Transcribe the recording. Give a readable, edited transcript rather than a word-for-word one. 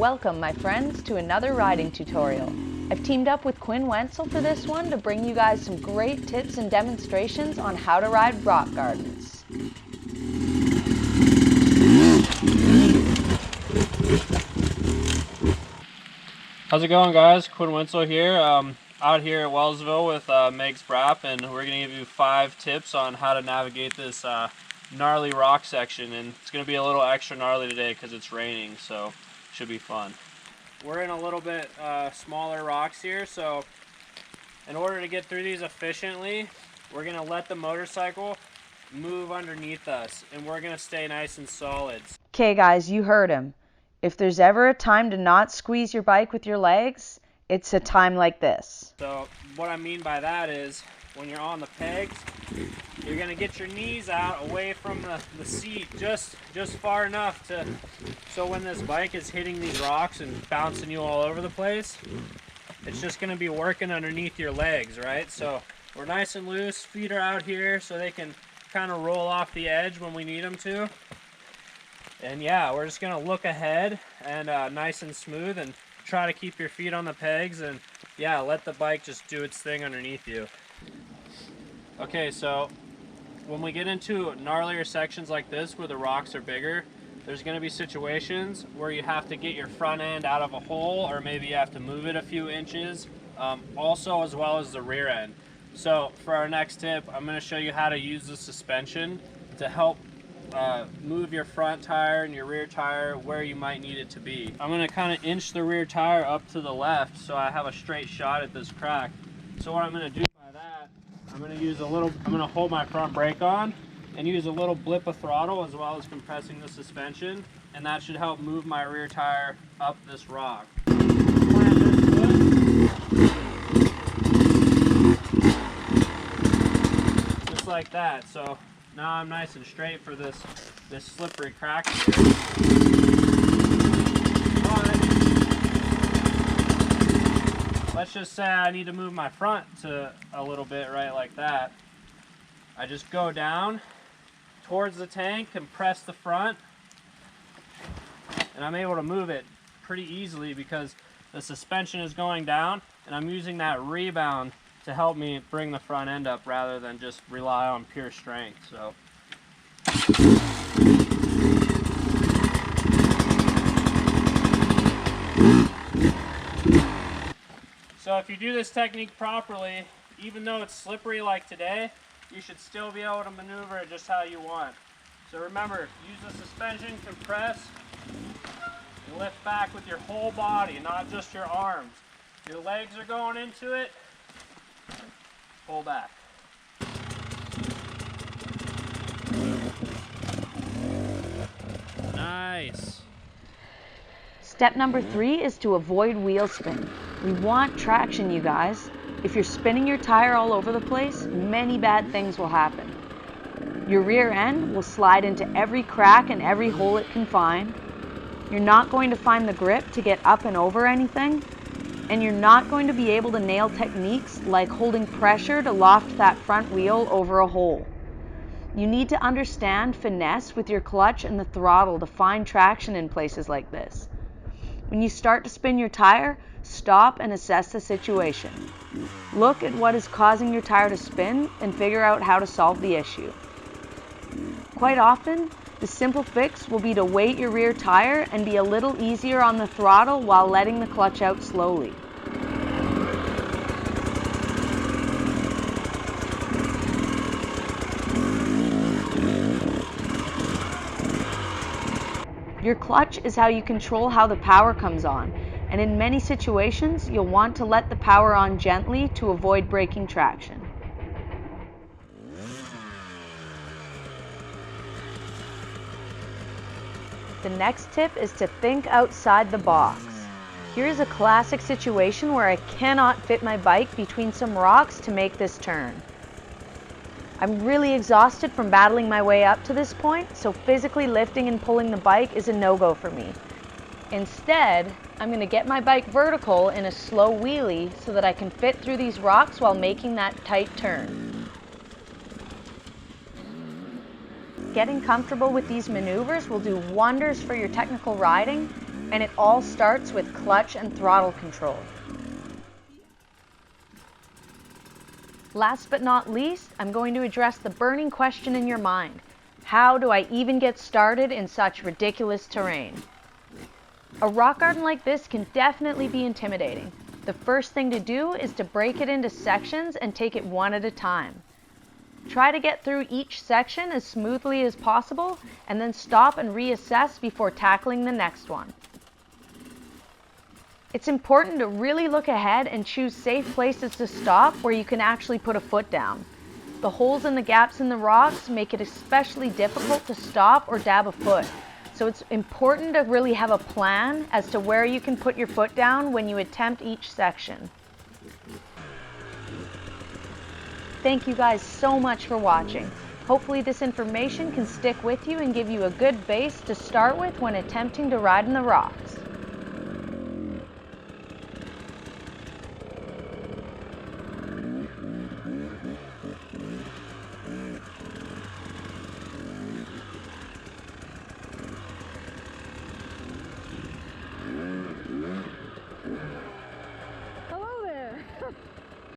Welcome, my friends, to another riding tutorial. I've teamed up with Quinn Wenzel for this one to bring you guys some great tips and demonstrations on how to ride rock gardens. How's it going, guys? Quinn Wenzel here, out here at Wellsville with Megs Brapp, and we're going to give you 5 tips on how to navigate this gnarly rock section. And it's going to be a little extra gnarly today because it's raining, so it should be fun. We're in a little bit smaller rocks here, so in order to get through these efficiently, we're going to let the motorcycle move underneath us, and we're going to stay nice and solid. Okay guys, you heard him. If there's ever a time to not squeeze your bike with your legs, it's a time like this. So what I mean by that is when you're on the pegs, you're going to get your knees out away from the seat just far enough so when this bike is hitting these rocks and bouncing you all over the place, it's just going to be working underneath your legs, right? So we're nice and loose, feet are out here so they can kind of roll off the edge when we need them to. And yeah, we're just going to look ahead and nice and smooth, and try to keep your feet on the pegs, and yeah, let the bike just do its thing underneath you. Okay, so when we get into gnarlier sections like this where the rocks are bigger, there's going to be situations where you have to get your front end out of a hole, or maybe you have to move it a few inches, also as well as the rear end. So for our next tip, I'm going to show you how to use the suspension to help move your front tire and your rear tire where you might need it to be. I'm going to kind of inch the rear tire up to the left so I have a straight shot at this crack. So what I'm going to do by that, I'm going to hold my front brake on and use a little blip of throttle as well as compressing the suspension, and that should help move my rear tire up this rock. Plant this foot. Just like that. So now I'm nice and straight for this slippery crack here. Let's just say I need to move my front to a little bit, right, like that. I just go down towards the tank and press the front, and I'm able to move it pretty easily because the suspension is going down, and I'm using that rebound to help me bring the front end up rather than just rely on pure strength. So if you do this technique properly, even though it's slippery like today, you should still be able to maneuver it just how you want. So remember, use the suspension, compress, and lift back with your whole body, not just your arms. Your legs are going into it. Pull back. Nice. Step number 3 is to avoid wheel spin. We want traction, you guys. If you're spinning your tire all over the place, many bad things will happen. Your rear end will slide into every crack and every hole it can find. You're not going to find the grip to get up and over anything. And you're not going to be able to nail techniques like holding pressure to loft that front wheel over a hole. You need to understand finesse with your clutch and the throttle to find traction in places like this. When you start to spin your tire, stop and assess the situation. Look at what is causing your tire to spin and figure out how to solve the issue. Quite often, the simple fix will be to weight your rear tire and be a little easier on the throttle while letting the clutch out slowly. Your clutch is how you control how the power comes on, and in many situations, you'll want to let the power on gently to avoid breaking traction. The next tip is to think outside the box. Here's a classic situation where I cannot fit my bike between some rocks to make this turn. I'm really exhausted from battling my way up to this point, so physically lifting and pulling the bike is a no-go for me. Instead, I'm going to get my bike vertical in a slow wheelie so that I can fit through these rocks while making that tight turn. Getting comfortable with these maneuvers will do wonders for your technical riding and it all starts with clutch and throttle control. Last but not least, I'm going to address the burning question in your mind. How do I even get started in such ridiculous terrain? A rock garden like this can definitely be intimidating. The first thing to do is to break it into sections and take it one at a time. Try to get through each section as smoothly as possible, and then stop and reassess before tackling the next one. It's important to really look ahead and choose safe places to stop where you can actually put a foot down. The holes and the gaps in the rocks make it especially difficult to stop or dab a foot. So it's important to really have a plan as to where you can put your foot down when you attempt each section. Thank you guys so much for watching. Hopefully this information can stick with you and give you a good base to start with when attempting to ride in the rocks.